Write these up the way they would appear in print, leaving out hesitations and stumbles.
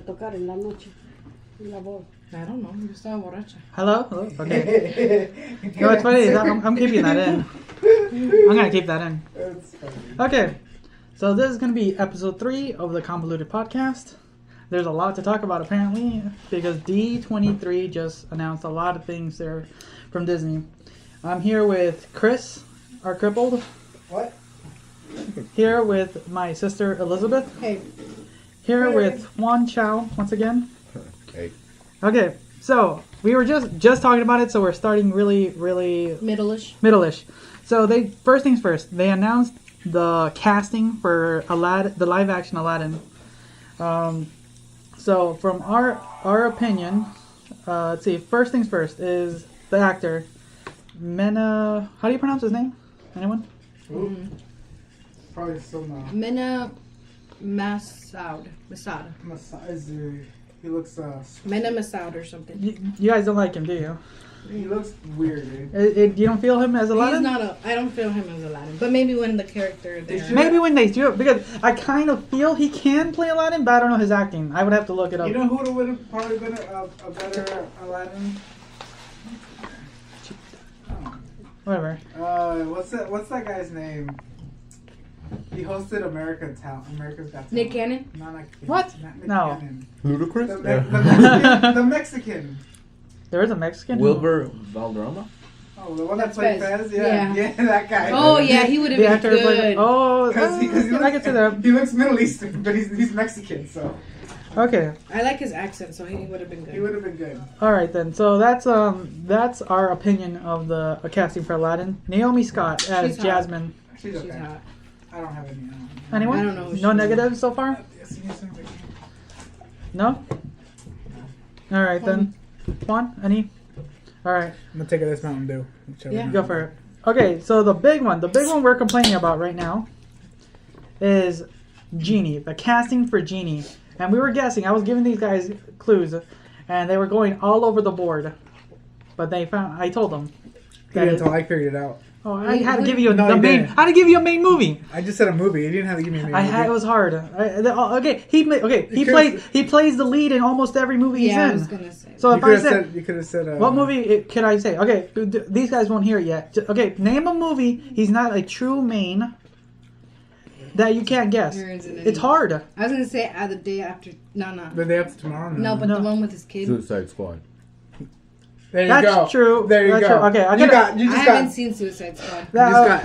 tocar en la noche. La voz. I don't know. Yo estaba borracha. Hello? Okay. No, it's funny. I'm keeping that in. I'm going to keep that in. That's funny. Okay. So this is going to be episode 3 of the Convoluted podcast. There's a lot to talk about apparently because D23 just announced a lot of things there from Disney. I'm here with Chris, our crippled. What? Here with my sister Elizabeth. Hey. Here with Juan Chow once again. Okay. Okay, so we were just talking about it, so we're starting really middle-ish. So first things first, they announced the casting for Aladdin, the live-action Aladdin. So from our opinion, let's see. First things first is the actor Mena. How do you pronounce his name? Anyone? Probably some. Mena Massoud. He looks. Mena Massoud or something. You guys don't like him, do you? He looks weird, dude. You don't feel him as Aladdin? I don't feel him as Aladdin. But maybe when the character there. Maybe when they do it, because I kind of feel he can play Aladdin, but I don't know his acting. I would have to look it up. You know who would have probably been a better Aladdin? Whatever. What's that guy's name? He hosted America's Got Talent. Nick Cannon? No, not Cannon. What? Not Nick No. Cannon. Ludacris? The Mexican. There is a Mexican? Wilbur Valderrama? Oh, the one that That's played Fez. Fez? Yeah, that guy. Oh, yeah, he would have The been actor good. played. Oh, Because he I can see that. He looks Middle Eastern, but he's Mexican, so Okay. I like his accent, so he would have been good. he would have been good. All right then. So that's our opinion of the casting for Aladdin. Naomi Scott as She's hot. Jasmine. She's okay. She's hot. I don't have any. Anyone? I don't know who she No is. negatives so far? No. All right then. Juan, any? All right. I'm gonna take this Mountain Dew. Yeah. Go for it. Okay, so the big one we're complaining about right now is Genie, the casting for Genie. And we were guessing, I was giving these guys clues, and they were going all over the board. But I told them. Until I figured it out. Oh, I had to give you No, the you main. didn't. I had to give you a main movie. I just said a movie. You didn't have to give me a movie. It was hard. He plays the lead in almost every movie he's Yeah, I in. was going to say. So You if I could said, have said. what movie could I say? Okay, these guys won't hear it yet. Okay, name a movie. He's not a true main that you can't guess. It's hard. I was going to say the day after. No. The day after tomorrow. No, but No. the one with his kid. Suicide Squad. There you That's go. true. There you That's go. true. Okay, I haven't seen Suicide Squad.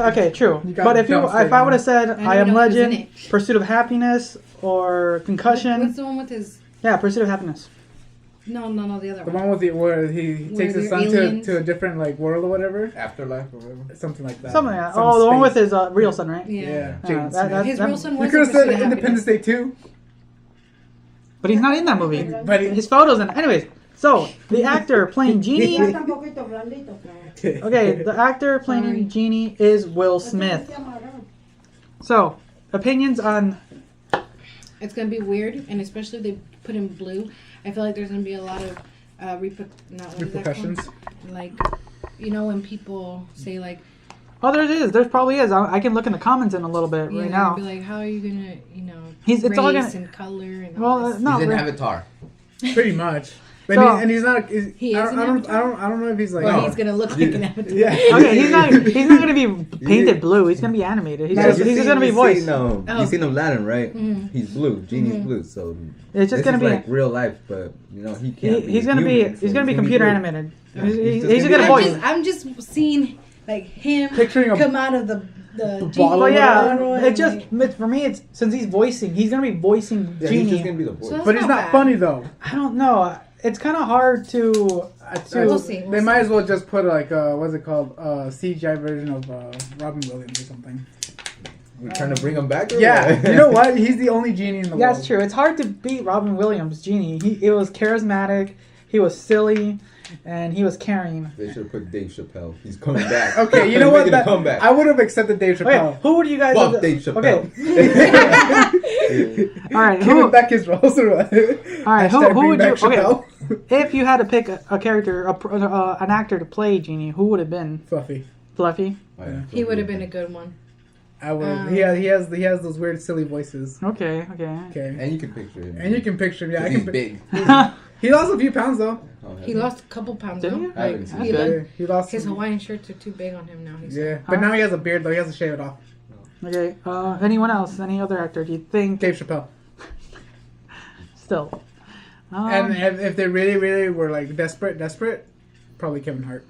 Okay, true. you got But if dumpstered I would have said I I Am don't know who's in Legend, it. Pursuit of Happiness, or Concussion. What's the one with his... Yeah, Pursuit of Happiness. No, the other The one. one with where he Where takes his they're son aliens. to a different world or whatever. Afterlife or whatever. Something like that. Something like that. Some Oh, the one with space. his real son, right? Yeah. Jaden that- Smith. His that- real son You was could have said Pursuit of Independence Day 2. But he's not in that movie. But His photos in. Anyways, so the actor playing Genie. Está un poquito blandito. Okay, the actor playing Genie is Will Smith. So, opinions on. It's going to be weird, and especially if they put in blue. I feel like there's going to be a lot of Repercussions. Like, when people say, like... Oh, there it is. There probably is. I can look in the comments in a little bit Yeah, right now. be like, how are you going to, It's race all gonna- and color and Well, all this? no. He's in really. Avatar. Pretty much. But So- he's not. He I is don't, an I don't. Avatar? I don't know if he's like. Or No. he's going to look like an avatar. Yeah. Okay, he's not going to be painted blue. He's going to be animated. He's just going to be voiced. You seen Aladdin, right? Mhm. He's blue. Genie's blue. So It's just this going to is be. like real life, but he can't. He's going to be. human, He's so going to be he's computer blue. animated. Yeah, He's he's just just going to gonna be- voice. I'm just seeing, like, him Picturing a come out of the bottle. Well, yeah. bottle It and, just for me. It's since he's voicing. He's going to be voicing Yeah, he's just Genie. gonna be the voice. So- But it's not not bad. funny though. I don't know. It's kind of hard to. We'll see. They might as well just put what's it called? CGI version of Robin Williams or something. We're trying to bring him back. Or Yeah, what? you know what? He's the only genie in the world. That's true. It's hard to beat Robin Williams' Genie. It was charismatic. He was silly. And he was caring. They should have put Dave Chappelle. He's coming back. Okay, you know what? He's gonna come back. I would have accepted Dave Chappelle. Okay, who would you guys? Fuck Dave Chappelle. Okay. All right. Give Who? him back his roles or what? All right. Who Hashtag bring would you? back Chappelle. Okay. If you had to pick a character, an actor to play Genie, who would it have been? Fluffy. Fluffy. Oh, yeah. He would have been a good one. I would. He has those weird, silly voices. Okay. Okay. And you can picture him. And you can picture him. Yeah, 'Cause I he's can. big. He lost a few pounds though. Oh, He lost a couple pounds. Did though. he? I haven't seen He that. did. He lost His Hawaiian shirts are too big on him now. He said. Yeah, but now he has a beard though. He has to shave it off. Okay. Anyone else? Any other actor? Do you think? Dave Chappelle. Still. And if they really, really were like desperate, probably Kevin Hart.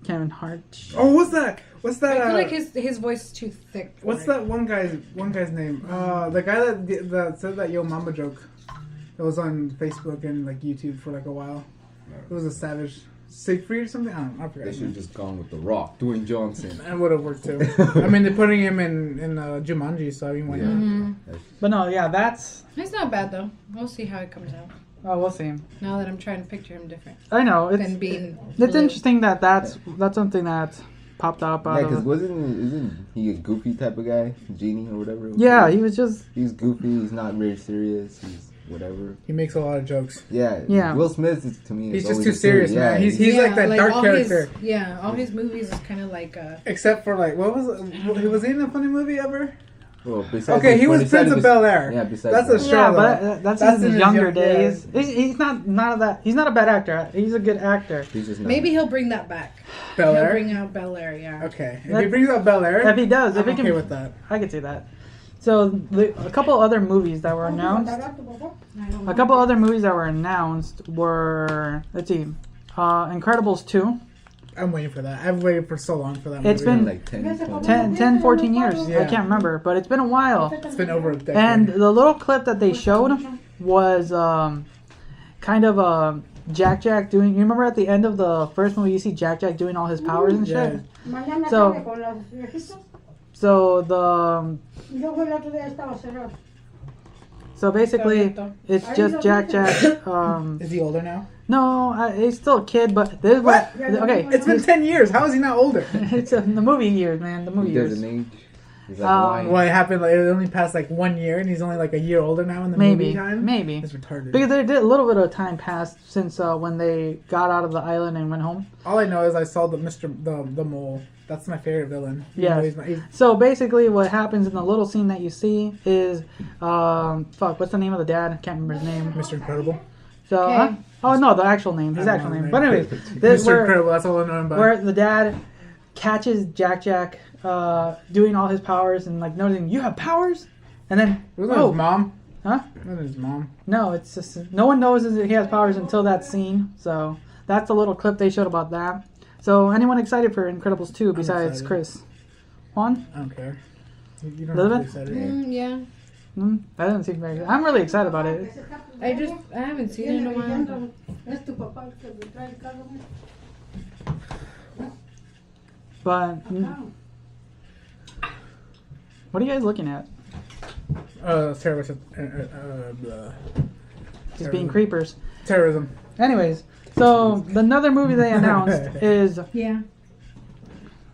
Kevin Hart. Oh, what's that? What's that? I feel like his voice is too thick. for What's it. that one guy's name? The guy that said that Yo Mama joke. It was on Facebook and like YouTube for like a while. It was a savage Siegfried or something. I don't know. I forgot. They his should name. have just gone with The Rock, Dwayne Johnson. That would have worked too. I mean, they're putting him in Jumanji, so I mean, why not? Mhm. But no, yeah, that's. It's not bad though. We'll see how it comes out. Oh, we'll see. Now that I'm trying to picture him different I know than it's being. it's blue. interesting that's something that popped up out Yeah, because of. isn't he a goofy type of guy? Genie or whatever? it was Yeah, called? he was just. He's goofy. He's not very serious. He's whatever. He makes a lot of jokes. Yeah. Yeah. Will Smith is to me. He's is just always too a serious, man. He's Yeah, like that dark all character. All his movies is kind of like. Except for like, what was it? Was he in a funny movie ever? Well, besides Okay, his he was funny side Prince of his- Bel Air. Yeah, besides That's that. a show. Yeah, though. but that's That's in in his his younger young- days. He's not that. He's not a bad actor. He's a good actor. He's just not. Maybe he'll bring that back. Bel He'll Air. bring out Bel Air. Yeah. Okay, if he brings up Bel Air, If he does, if I'm he okay can, with that. I could see that. So a couple other movies that were announced. A couple other movies that were announced were, let's see, Incredibles 2. I'm waiting for that. I've waited for so long for that movie. It's been like 10, 10, 14 years. Yeah. I can't remember, but it's been a while. It's been over a decade. And the little clip that they showed was kind of Jack doing. You remember at the end of the first movie, you see Jack doing all his powers and shit. Yeah. So the so basically it's just Jack. Is he older now? No, he's still a kid, but this is what. Okay, It's been 10 years. How is he not older? it's the movie years, man. The movie He years. doesn't age. He's like Um, wine. Well, it happened like it only passed like 1 year, and he's only like a year older now in the movie time. Maybe. It's retarded. Because there did a little bit of time passed since when they got out of the island and went home. All I know is I saw the mole. That's my favorite villain. Yeah. He's So basically, what happens in the little scene that you see is, what's the name of the dad? I can't remember his name. Mr. Incredible. So, Okay. oh no, the actual name, his I don't actual know name. his But name. anyways, this Mr. where Incredible. That's all I know him by. where the dad catches Jack doing all his powers and like noticing you have powers, and then Wasn't it oh his mom? huh? Wasn't it his mom? No, it's just no one knows that he has powers until that scene. So that's the little clip they showed about that. So anyone excited for Incredibles 2 besides excited. Chris? Juan? I don't care. You don't have to be Elizabeth? excited. Yeah. That doesn't seem very good. I'm really excited about it. I haven't seen it in a while. But what are you guys looking at? Terrorism. Just being creepers. Terrorism. Anyways, so another movie they announced is Yeah.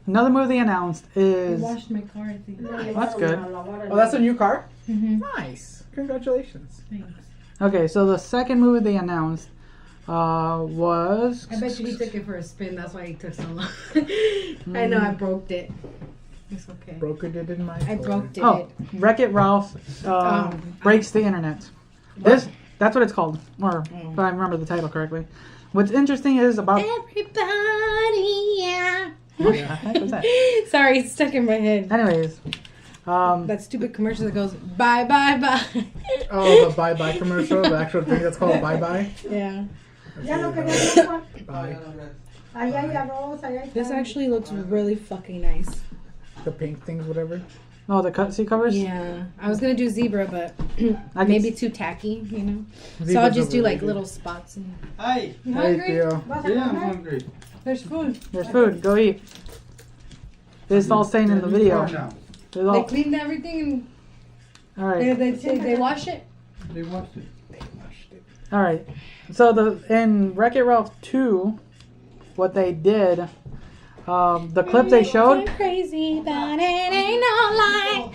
another movie they announced I is washed my car. I think. That's good. Oh, that's a new car? Mm-hmm. Nice. Congratulations. Thanks. okay. So the second movie they announced was I bet you he took it for a spin. That's why he took so long. I know. I broke it. It's okay. Broker did in my I broke it. oh Wreck-It Ralph breaks the internet. That's what it's called, or if I remember the title correctly. What's interesting is about Everybody, yeah. what the heck was that? Sorry, it's stuck in my head. Anyways, That stupid commercial that goes bye bye bye. Oh, the bye-bye commercial, the actual thing that's called bye-bye. Yeah. Bye. This actually looks really fucking nice. The pink things, whatever. oh the seat covers. Yeah. I was gonna do zebra, but I maybe too tacky, you know. So I'll Zebra's just do like overrated. little spots. And... Hi. You Hey, hungry? Theo. Yeah, I'm hungry. There's food. There's food. Go eat. This is all staying in the video. Calm down. It's They all, cleaned everything all and right. they wash it. They watched it. All right. So in Wreck-It Ralph 2, what they did, the clip they showed. Crazy, but it ain't no lie.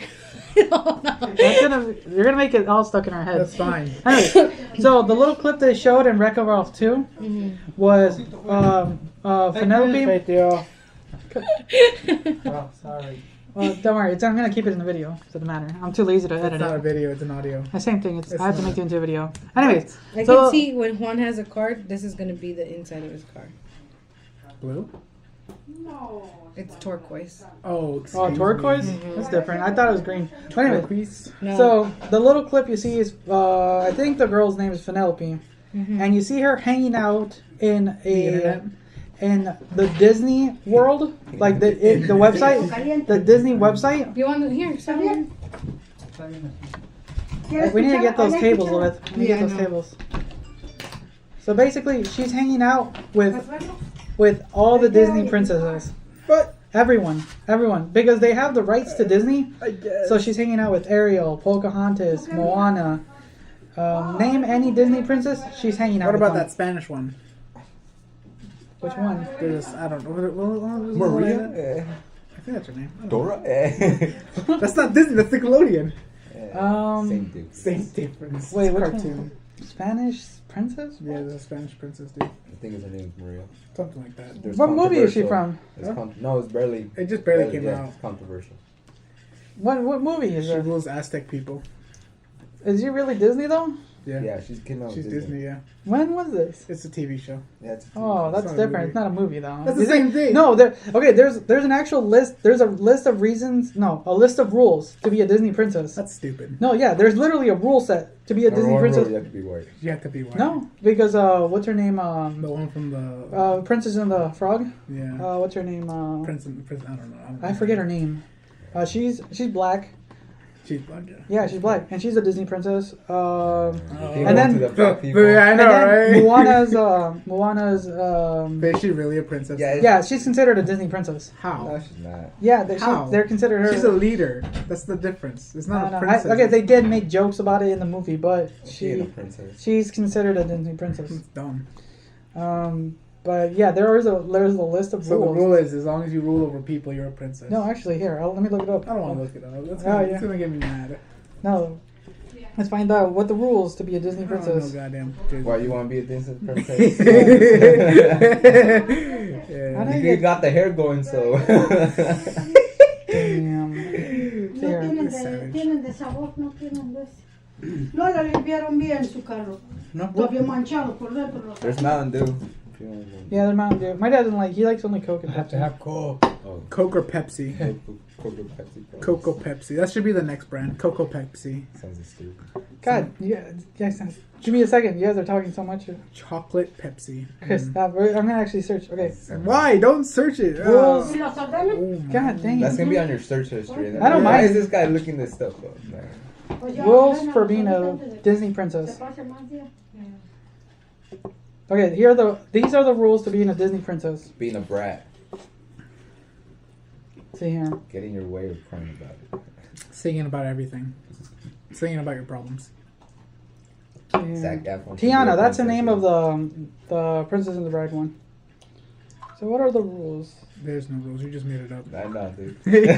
You're gonna make it all stuck in our heads. That's fine. Anyway, so the little clip they showed in Wreck-It Ralph 2 was Penelope. Hey, Theo. Oh, sorry. Well, don't worry. I'm gonna keep it in the video. Doesn't matter. I'm too lazy to It's edit not a it. video, it's an audio. The same thing. It's I have to not. make it into a video. Anyways, I So- can see when Juan has a card, this is gonna be the inside of his card. Blue? It's turquoise. Oh, oh, turquoise. That's different. I thought it was green. But anyway, Turquoise. No. so the little clip you see is, I think the girl's name is Penelope, and you see her hanging out in The internet? in the Disney World, like the website, the Disney website. You want to here? Someone. We need to get those tables, Elizabeth. We need to Yeah, get I those know. tables. So basically, she's hanging out with all the Disney princesses. But Everyone, because they have the rights to Disney. I guess. So she's hanging out with Ariel, Pocahontas, Moana. Name any Disney princess, she's hanging out What with about them. that Spanish one? Which one? There's, I don't know. What was the one like that? Maria? I think that's her name. I don't Dora? know. That's not Disney, that's Nickelodeon. Same thing. Same difference. Wait, It's which cartoon. one? Spanish princess? Yeah, the Spanish princess, dude. I think her name is Maria. Something like that. There's What movie is she controversial- from? It's Huh? no, it's barely. It just barely came yeah, out. It's controversial. What movie is She it? rules Aztec people. Is she really Disney though? Yeah. Yeah, she's came out. She's with Disney, yeah. When was this? It's a TV show. Yeah, it's Oh, that's not a different. movie. It's not a movie though. That's the Is it- same thing. No, there's an actual list. There's a list of reasons. No, a list of rules to be a Disney princess. That's stupid. No, yeah, there's literally a rule set to be a Disney One rule, princess. you have to be white. You have to be white. No, because what's her name? The one from the Princess and the Frog. yeah. What's her name? Prince. I don't know. I forget her name. She's black. She's black. Yeah. Yeah, she's black, and she's a Disney princess. You And go then- to the black people. I And know, then right? Moana's. But is she really a princess? Yeah, Yeah, she's considered a Disney princess. How? No, she's not. Yeah, How? they're considered her. She's a leader. That's the difference. It's not No, a no, princess. okay, they did make jokes about it in the movie, but She ain't a princess. she's considered a Disney princess. It's dumb. But yeah, there's a list of So the rules. rule is, as long as you rule over people, you're a princess. No, actually, here, let me look it up. I don't want to look it up. That's Oh, gonna, yeah. it's gonna get me mad. No, let's find out what the rules to be a Disney I don't know, princess. goddamn. Why you want to be a Disney princess? How yeah. do You got the hair going, so. Damn. No There. tienen de sabor, no tienen de ese. No la limpiaron bien su carro. No. Todavía manchado por dentro. Lo There's Mountain Dew. If you want one. Yeah, they're Mountain Dew. My dad doesn't like. He likes only Coke and I have to Pepsi. have Coke. Oh, Coke or Pepsi? Cocoa Pepsi. Pro. Cocoa Pepsi. That should be the next brand. Cocoa Pepsi. Sounds stupid. God, yeah, yes. Give me a second. You guys are talking so much. Chocolate Pepsi. Chris, I'm gonna actually search. Okay. Why? Don't search it. Rules. ¿Y los ordenan? Oh my God dang That's it. gonna be on your search history. I don't Why mind. is this guy looking this stuff up? Man? Pues ya Rules ordena for los being a habitantes de- Disney Se princess. pase más días. Okay, these are the rules to being a Disney princess. Being a brat, See here. getting your way, or crying about it. Singing about everything. Singing about your problems. See here. Zac Efron should be a Tiana, that's the princess, name yeah. of the Princess and the Bride one. So what are the rules? There's no rules. You just made it up. I know, dude. There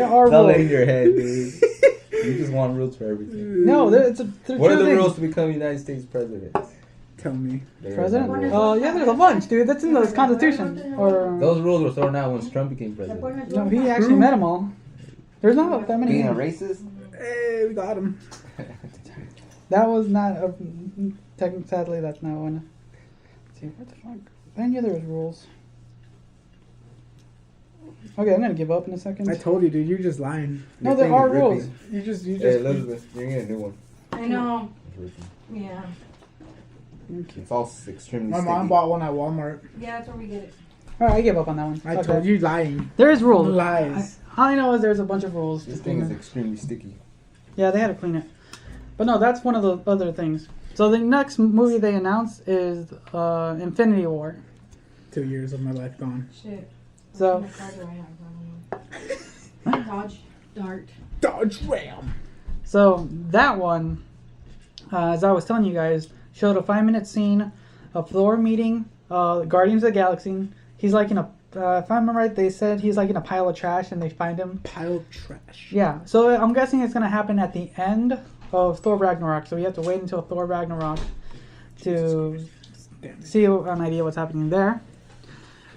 are It's all in rules. your head, dude. You just want rules for everything. No, they're What are true the things. rules to become United States president? Tell me. There are President? no rules. Oh, yeah, there's a bunch, dude. That's in the Constitution. Or Those rules were thrown out when Trump became Se president. pone no, he actually met them all. There's not that many. Being a racist? Hey, we got him. That was not a. Sadly, that's not one. Let's see, what the fuck? I knew there was rules. Okay, I'm gonna give up in a second. I told you, dude. You're just lying. No, Your there thing are is ripping. rules. You just. Hey, Elizabeth, you're getting a new one. I know. It's ripping. Yeah. It's all extremely My sticky. mom bought one at Walmart. Yeah, that's where we get it. Alright, I give up on that one. I Fuck told that. you, lying. There is rules. Lies. All I know is there's a bunch of rules. This thing is extremely sticky. Yeah, they had to clean it. But no, that's one of the other things. So the next movie they announced is Infinity War. 2 years of my life gone. Shit. So- What kind of card do I have? I don't know. Dodge. Dart. Dodge Ram. So that one, as I was telling you guys, showed a 5-minute scene of Thor meeting Guardians of the Galaxy. He's like in a, if I remember right, they said he's like in a pile of trash and they find him. Pile of trash. Yeah, so I'm guessing it's going to happen at the end of Thor Ragnarok. So we have to wait until Thor Ragnarok to Damn it. see an idea what's happening there.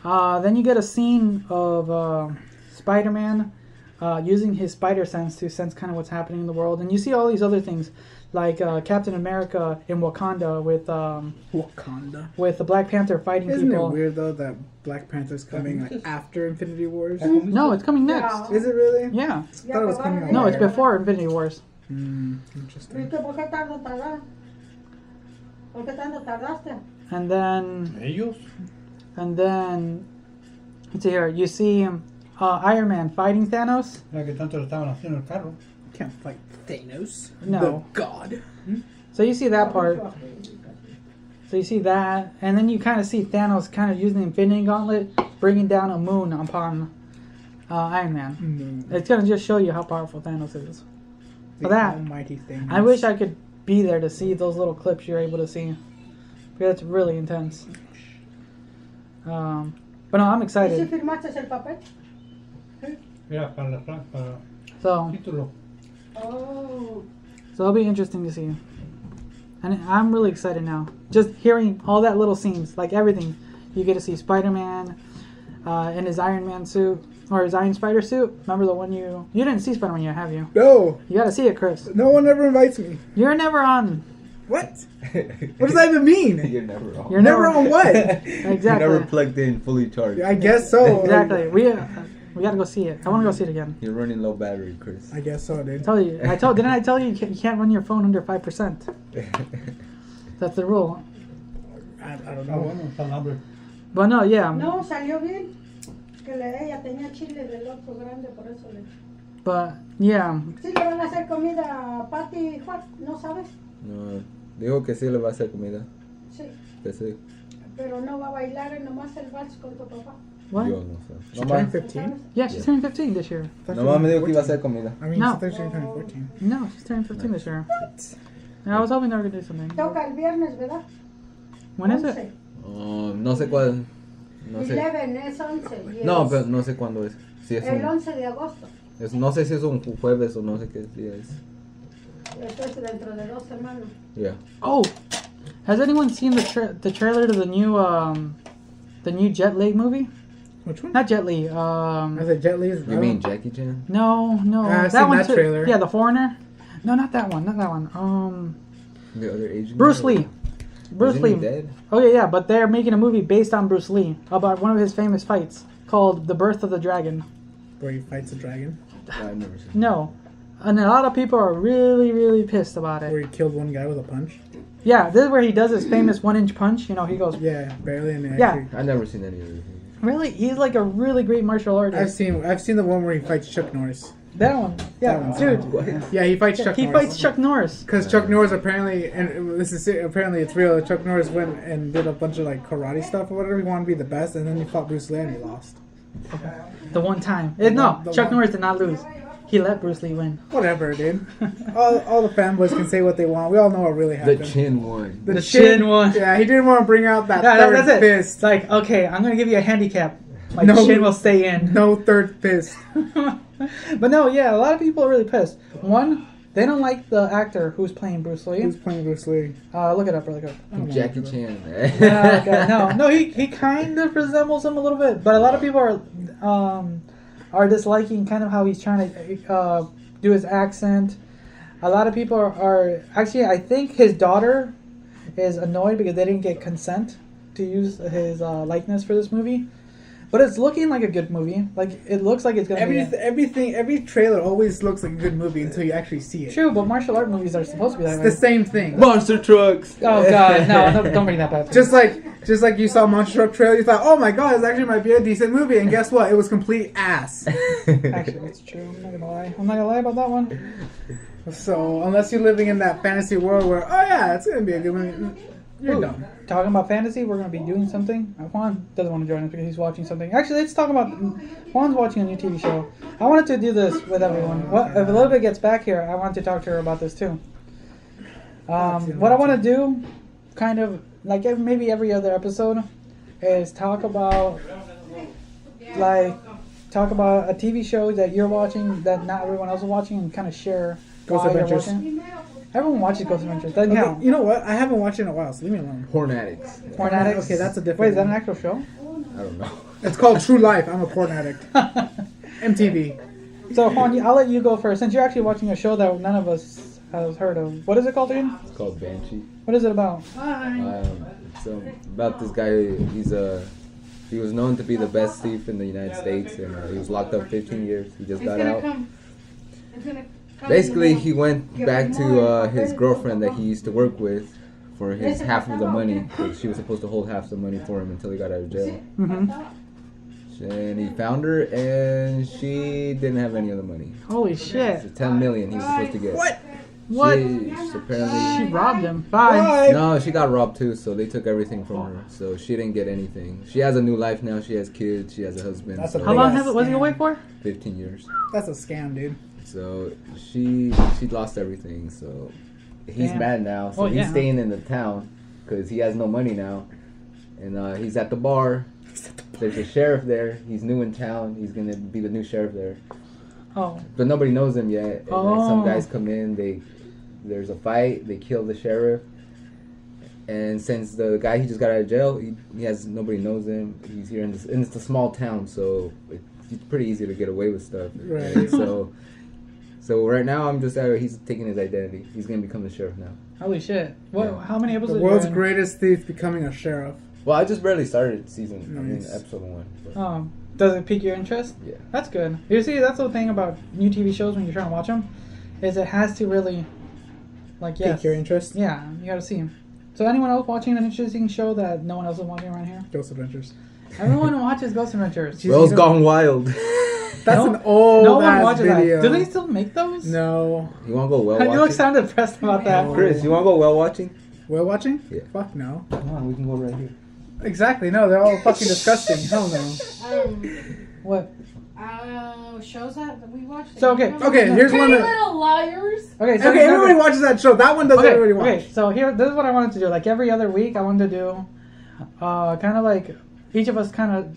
Then you get a scene of Spider-Man using his spider sense to sense kind of what's happening in the world. And you see all these other things, like Captain America in Wakanda with the Black Panther fighting Isn't people. it weird though that Black Panther's coming like after Infinity Wars? No, it's coming next. Yeah. Is it really? Yeah. I thought it was coming out No, it's later. before Infinity Wars. Interesting. ¿Viste por qué tanto tardaste? ¿Por qué tanto tardaste? And then Ellos. let's see here. You see Iron Man fighting Thanos. La que tanto le estaban haciendo el carro. Can't fight Thanos. No. The god. So you see that part. So you see that, and then you kind of see Thanos kind of using the Infinity Gauntlet, bringing down a moon upon Iron Man. It's gonna just show you how powerful Thanos is. The For that, almighty thing. I wish I could be there to see those little clips you're able to see. Because it's really intense. But no, I'm ¿Y si excited. firmaste el papel? Era para para So título. Oh. it'll be interesting to see. And I'm really excited now. Just hearing all that little scenes, like everything. You get to see Spider-Man in his Iron Man suit, or his Iron Spider suit. Remember the one you didn't see Spider-Man yet, have you? No, You gotta see it, Chris. no one ever invites me. You're never on. What? What does that even mean? You're never on. You're Never on what? Exactly. You're never plugged in, fully charged. I guess so. Exactly. We gotta go see it. I want to go see it again. You're running low battery, Chris. I guess so, dude. Didn't I tell you you can't run your phone under 5%? That's the rule. I don't Ah, know. bueno, está el hambre. But no, yeah. No, salió bien. Que ella tenía chile del otro grande, por eso le... But yeah. Sí, le van a hacer comida a Patty y Juan, ¿no sabes? No, dijo que sí le va a hacer comida. Sí, Que sí. pero no va a bailar nomás el vals con tu papá. What? Yo no sé. She's turning 15? Yeah, she's turning 15 this year. Nomás me dijo que iba a hacer comida. I mean, No. no. She's turning 14. No, she's turning 15 this year. I was hoping they were gonna do something. Toca el viernes, ¿verdad? When is it? 11. No sé cuál. No sé. 11 es 11. y No, es pero no sé cuándo es. Si es el un, 11 de agosto. no sé si es un jueves o no sé qué día es. Esto es dentro de 2 semanas. Yeah. Oh, has anyone seen the trailer to the new Jet Li movie? Which one? Not Jet Li. I said Jet Li is You mean Jackie Chan? No. I've that seen one that too. trailer. Yeah, The Foreigner. No, not that one. Not that one. The other Asian Bruce guy? Lee. Bruce Isn't he Lee. dead? Oh yeah, but they're making a movie based on Bruce Lee about one of his famous fights called The Birth of the Dragon. where he fights a dragon. I've never seen. No, and a lot of people are really, really pissed about Where it. he killed one guy with a punch. Yeah, this is where he does his famous 1-inch punch. You know, he goes, Yeah, barely. And Yeah. actually, I've never seen any of it. really? He's like a really great martial artist. I've seen the one where he fights Chuck Norris. That one. Yeah, That one's dude. Yeah, he fights Chuck He Norris. fights Chuck Norris. Because Chuck Norris apparently, and this is apparently it's real. Chuck Norris went and did a bunch of like karate stuff or whatever. He wanted to be the best, and then he fought Bruce Lee and he lost. The one time. No, The Chuck one- Norris did not lose. He let Bruce Lee win. Whatever, dude. all the fanboys can say what they want. We all know what really The happened. chin one. The chin one. Yeah, he didn't want to bring out that Yeah, third that's it. fist. It's like, okay, I'm gonna give you a handicap. My No. chin will stay in. No third fist. But no, yeah, a lot of people are really pissed. One, they don't like the actor who's playing Bruce Lee. Who's playing Bruce Lee? Look it up really quick. I don't know. Jackie Chan. Yeah, okay. No, he kind of resembles him a little bit, but a lot of people are disliking kind of how he's trying to do his accent. A lot of people are actually, I think his daughter is annoyed because they didn't get consent to use his likeness for this movie. But it's looking like a good movie. Like, it looks like it's gonna be Every trailer always looks like a good movie until you actually see it. true. But martial art movies are supposed to be that It's way. the same thing. Monster trucks. Oh god, no, don't bring that back. Just like you saw Monster Truck trailer, you thought, oh my god, this actually might be a decent movie, and guess what? It was complete ass. Actually, it's true. I'm not gonna lie. I'm not gonna lie about that one. So unless you're living in that fantasy world where, oh yeah, it's gonna be a good movie, you're Ooh, dumb. Talking about fantasy, we're going to be doing something. Juan doesn't want to join us because he's watching something. Actually, let's talk about... Juan's watching a new TV show. I wanted to do this with everyone. If Elizabeth gets back here, I want to talk to her about this too. What I want to do, kind of, like maybe every other episode, is talk about a TV show that you're watching that not everyone else is watching and kind of share Ghost why you're Adventures. watching. Everyone watches Ghost Adventures. Doesn't count. Okay, you know what? I haven't watched it in a while, so leave me alone. Porn addicts. Porn addicts. Okay, that's a different Wait, is that one. an actual show? I don't know. It's called True Life. I'm a porn addict. MTV. So Juan, I'll let you go first since you're actually watching a show that none of us has heard of. What is it called again? It's called Banshee. What is it about? It's about this guy. He was known to be the best thief in the United States, and he was locked up 15 years. He just got out. Basically, he went back to his girlfriend that he used to work with for his half of the money. She was supposed to hold half the money for him until he got out of jail. And he found her, and she didn't have any of the money. Holy shit! So 10 million he was supposed to get. What? She apparently. She robbed him. Bye. No, she got robbed too, so they took everything from her. So she didn't get anything. She has a new life now. She has kids. She has a husband. That's a so How long was he away for? 15 years. That's a scam, dude. So she lost everything. So he's Damn. mad now. So he's staying in the town because he has no money now, and he's at the bar. There's a sheriff there. He's new in town. He's gonna be the new sheriff there. Oh. But nobody knows him yet. And then some guys come in. There's a fight. They kill the sheriff. And since the guy he just got out of jail, he has nobody knows him. He's here and it's a small town, so it's pretty easy to get away with stuff. Right. And so right now I'm just he's taking his identity. He's gonna become the sheriff now. Holy shit! What? Yeah. How many The episodes? world's are you in? greatest thief becoming a sheriff. Well, I just barely started Nice. episode 1. But Oh, does it pique your interest? yeah. That's good. You see, that's the thing about new TV shows when you're trying to watch them, is it has to really, like, yes, Pique your interest. yeah, you got to see them. So, anyone else watching an interesting show that no one else is watching around here? Ghost Adventures. Everyone watches Ghost Adventures. Jeez. Wells Gone Wild. That's No- an old no one ass watches video. that. Do they still make those? No. You wanna go well You look watching? sound depressed about that. Chris, you wanna go well watching? Whale watching? Yeah. Fuck no. Come on, we can go right here. Exactly. No, they're all fucking disgusting. Hell no. What? Shows that we watched. So, okay. Okay, here's one Pretty that. Little Liars. Okay, so Okay, everybody watches that show. That one doesn't everybody watch. Okay, so this is what I wanted to do. Like every other week, I wanted to do, kind of like each of us kind of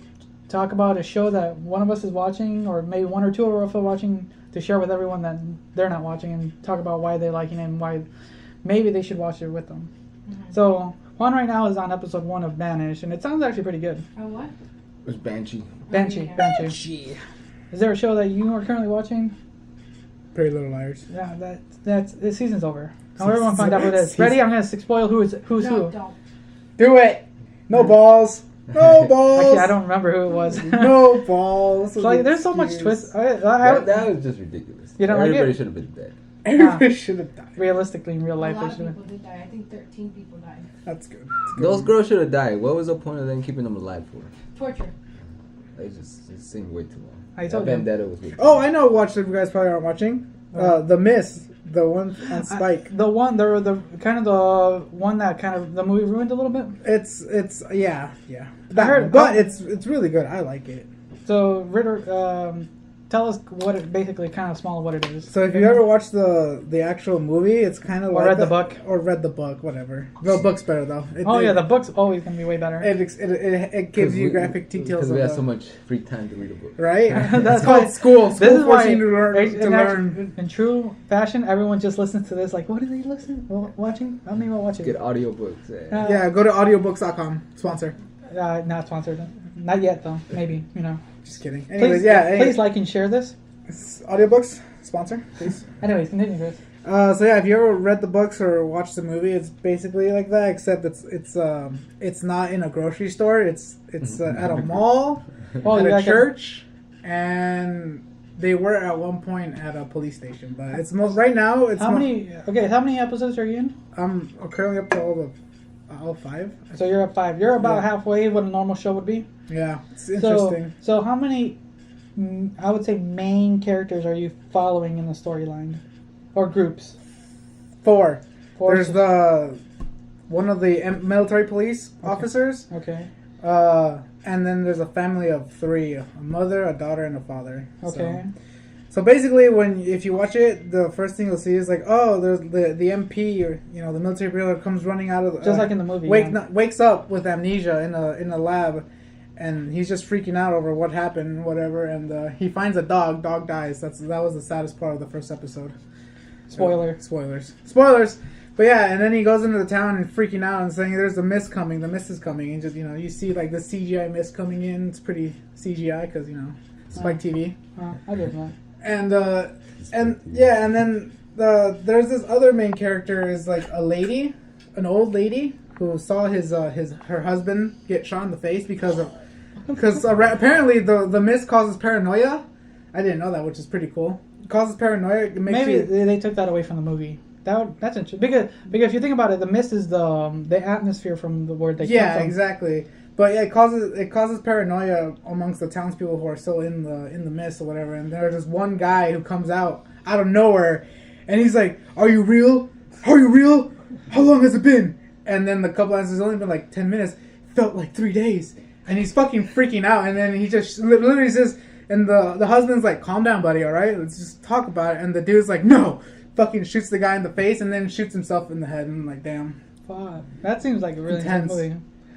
talk about a show that one of us is watching, or maybe one or two of us are watching, to share with everyone that they're not watching, and talk about why they're liking it and why maybe they should watch it with them. So Juan right now is on episode 1 of Banish, and it sounds actually pretty good. Oh, what? It's Banshee. Banshee. Is there a show that you are currently watching? Pretty Little Liars. Yeah, that's the season's over. Now everyone find out what it is. Ready? I'm gonna spoil who's No, who. don't. Do it. No balls. No balls. Actually, I don't remember who it was. No balls. So, like, there's so much Excuse. twist. That was just ridiculous. You don't like Everybody it? should have been dead. Everybody should have died. Realistically, in real A life, lot they of should people did die. I think 13 people died. That's good. Those girls should have died. What was the point of them keeping them alive for? Torture. It seemed way too long. I told That you. Vendetta was way too Oh, long. I know. Watch that you guys probably aren't watching. The Mist, the one on Spike. The one, the kind of the one that kind of the movie ruined a little bit. It's yeah. I heard- That, but it's really good. I like it. So Ritter, tell us what it basically kind of small what it is. So if you ever watched the actual movie, it's kind of Or like read the book. or read the book, whatever. The book's better though. Oh yeah, the book's always gonna be way better. It gives you graphic details. Because Of we have the, so much free time to read a book. right? That's It's called why- school. This School is why, forcing you to learn. in true fashion, everyone just listens to this. Like, what are they watching? I don't even watch Get it. audiobooks. Yeah, go to audiobooks.com. Sponsor. Not sponsored. Not yet though. Maybe Just kidding. Anyways, Please, please like and share this. audiobooks sponsor, please. Anyways, continue, Chris. So yeah, if you ever read the books or watched the movie, it's basically like that, except it's not in a grocery store. It's at a mall, Oh, at you a like it? church, and they were at one point at a police station. But it's most right now. It's How many episodes are you in? I'm currently up to all 5. So you're at 5. You're about Yeah. halfway what a normal show would be. Yeah, it's interesting. So how many, I would say, main characters are you following in the storyline, or groups? 4. Four. There's one of the military police officers. Okay. And then there's a family of 3: a mother, a daughter, and a father. Okay. So basically, if you watch it, the first thing you'll see is like, oh, there's the MP or the military bureau comes running out of Just like in the movie. wakes up with amnesia in a lab, and he's just freaking out over what happened, whatever. And he finds a dog. Dog dies. That was the saddest part of the first episode. Spoilers. But yeah, and then he goes into the town and freaking out and saying, "There's a mist coming. The mist is coming." And just you see like the CGI mist coming in. It's pretty CGI because Spike TV. I get that. And then there's this other main character is like a lady, an old lady who saw her husband get shot in the face because apparently the mist causes paranoia. I didn't know that, which is pretty cool. It causes paranoia. It makes Maybe you, they took that away from the movie. That's interesting because if you think about it, the mist is the atmosphere from the word they come from. exactly. But yeah, it causes paranoia amongst the townspeople who are still in the mist or whatever. And there's this one guy who comes out of nowhere, and he's like, "Are you real? Are you real? How long has it been?" And then the couple answers, "It's only been like 10 minutes. It felt like 3 days." And he's fucking freaking out. And then he just literally says, and the husband's like, "Calm down, buddy. All right, let's just talk about it." And the dude's like, "No." Fucking shoots the guy in the face and then shoots himself in the head. And I'm like, damn. Fuck. That seems like a really Intense. movie.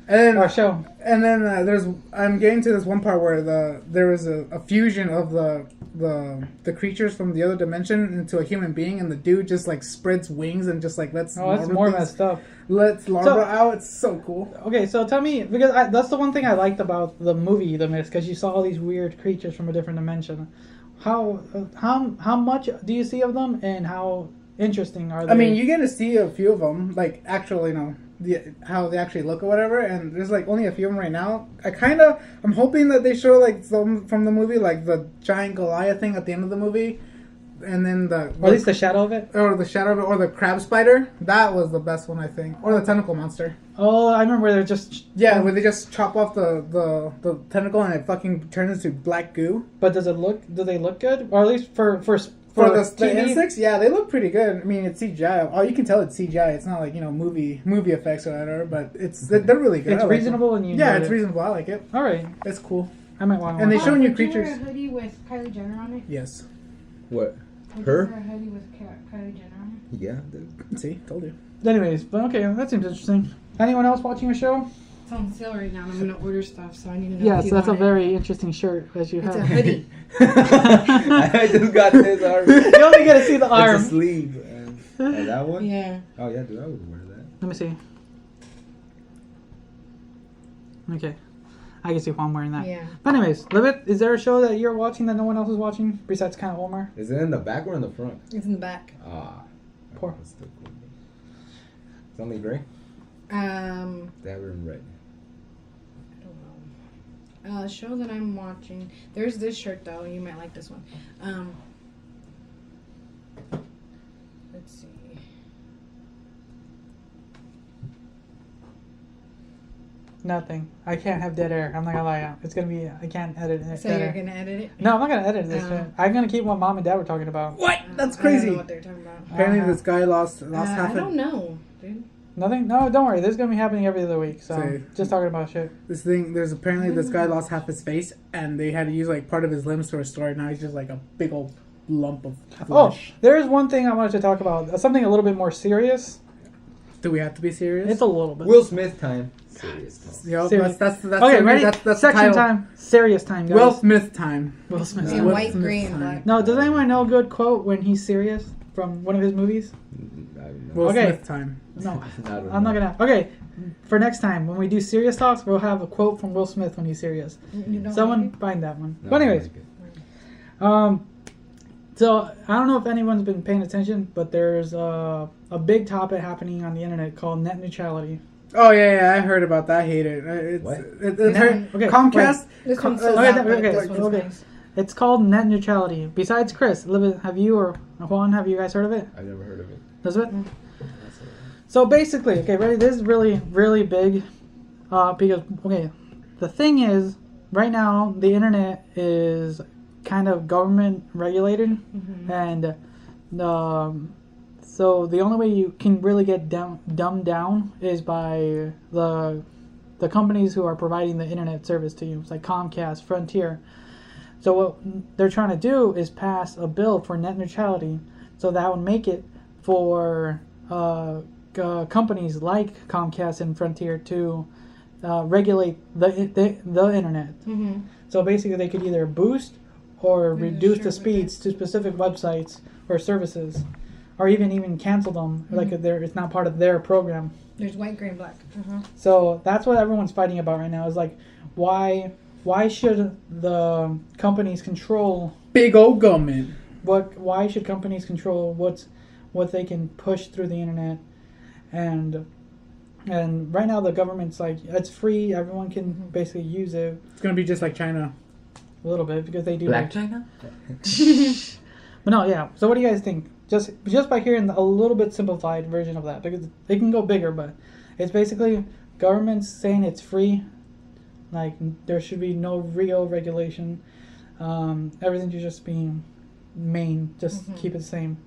And Or show. And then I'm getting to this one part where there was a fusion of the creatures from the other dimension into a human being, and the dude just like spreads wings and just like lets Oh, that's more messed up. lets larva out. It's so cool. Okay, so tell me, because that's the one thing I liked about the movie The Mist, because you saw all these weird creatures from a different dimension. How much do you see of them, and how interesting are they? I mean, you get to see a few of them, like actually, how they actually look or whatever. And there's like only a few of them right now. I'm hoping that they show like some from the movie, like the giant Goliath thing at the end of the movie, and then or at least the shadow of it. or the shadow of it, or the crab spider. That was the best one, I think, or the tentacle monster. Oh, I remember where they're just Yeah, where they just chop off the tentacle and it fucking turns into black goo. But do they look good, or at least for For the TV? insects, yeah, they look pretty good. I mean, it's CGI. Oh, you can tell it's CGI. It's not like movie effects or whatever, but they're really good. It's I like reasonable, them. and you Yeah, enjoyed it's it. reasonable. I like it. All right, It's cool. I might want to. And they watch show it. you Would creatures. wear a hoodie with Kylie Jenner on it? Yes. What? Would Her? you wear a hoodie with Kylie Jenner on it? Yeah. Dude. See, told you. Anyways, but okay, that seems interesting. Anyone else watching a show? It's on sale right now, and I'm gonna order stuff, so I need to know. Yes, if you that's a want it. very interesting shirt that you It's have. a hoodie. I just got this already. You only get to see the arm. It's a sleeve. And that one? Yeah. Oh yeah, dude, I would wear that. Let me see. Okay. I can see Juan wearing that. Yeah. But anyways, Libet, is there a show that you're watching that no one else is watching besides kind of Omar? Is it in the back or in the front? It's in the back. Ah. Poor. That's still cool. It's only gray? They have it in red. I don't know. Show that I'm watching. There's this shirt though. You might like this one. Let's see. Nothing. I can't have dead air. I'm not gonna lie. It's gonna be. I can't edit it. So dead you're air. gonna edit it? No, I'm not gonna edit this. Oh. Shit. I'm gonna keep what Mom and Dad were talking about. What? That's I don't crazy. know what they're talking about. Apparently, Uh-huh. this guy lost I half don't know, dude. Nothing. No, don't worry. This is gonna be happening every other week. So Say- just talking about shit. this thing. There's apparently this guy lost half his face, and they had to use like part of his limbs to restore it. Now he's just like a big old lump of Oh, flesh. there's one thing I wanted to talk about. Something a little bit more serious. Do we have to be serious? It's a little bit. Will Smith time. Serious time. Yo, Serious. that's Okay, the- ready? That's the Section title. time. Serious time, guys. Will Smith time. Will Smith. In Will white, Smith gray, and time. black. No, does anyone know a good quote when he's serious from one of his movies? I don't know. Will Okay. Smith time. No, I don't I'm not know. gonna. Okay, for next time when we do serious talks, we'll have a quote from Will Smith when he's serious. You don't Someone like it? find that one. No, But I anyways, like it. So I don't know if anyone's been paying attention, but there's a big topic happening on the internet called net neutrality. Oh yeah, I heard about that. I hate it. It's, What? it's Okay, Comcast. This one's okay, sold out, okay, but okay, this one's okay. nice. It's called net neutrality. Besides Chris, Elizabeth, have you or Juan, have you guys heard of it? I've never heard of it. Elizabeth? That's all. So basically, okay, ready? This is really, really big, because okay, the thing is, right now the internet is kind of government regulated, and so the only way you can really get dumbed down is by the companies who are providing the internet service to you. It's like Comcast, Frontier. So what they're trying to do is pass a bill for net neutrality, so that would make it for companies like Comcast and Frontier to regulate the internet. Mm-hmm. So basically, they could either boost or reduce the sure, speeds to specific websites or services, or even cancel them. Like it's not part of their program. There's white, gray, and black. So that's what everyone's fighting about right now. Is like, why why should the companies control Big old government. why should companies control what they can push through the internet? And right now the government's like, it's free, everyone can basically use it It's gonna be just like China. a little bit because they do Black China? But no, yeah. So what do you guys think? Just by hearing a little bit simplified version of that, because they can go bigger, but it's basically governments saying it's free. Like there should be no real regulation. Everything should just be just keep it the same.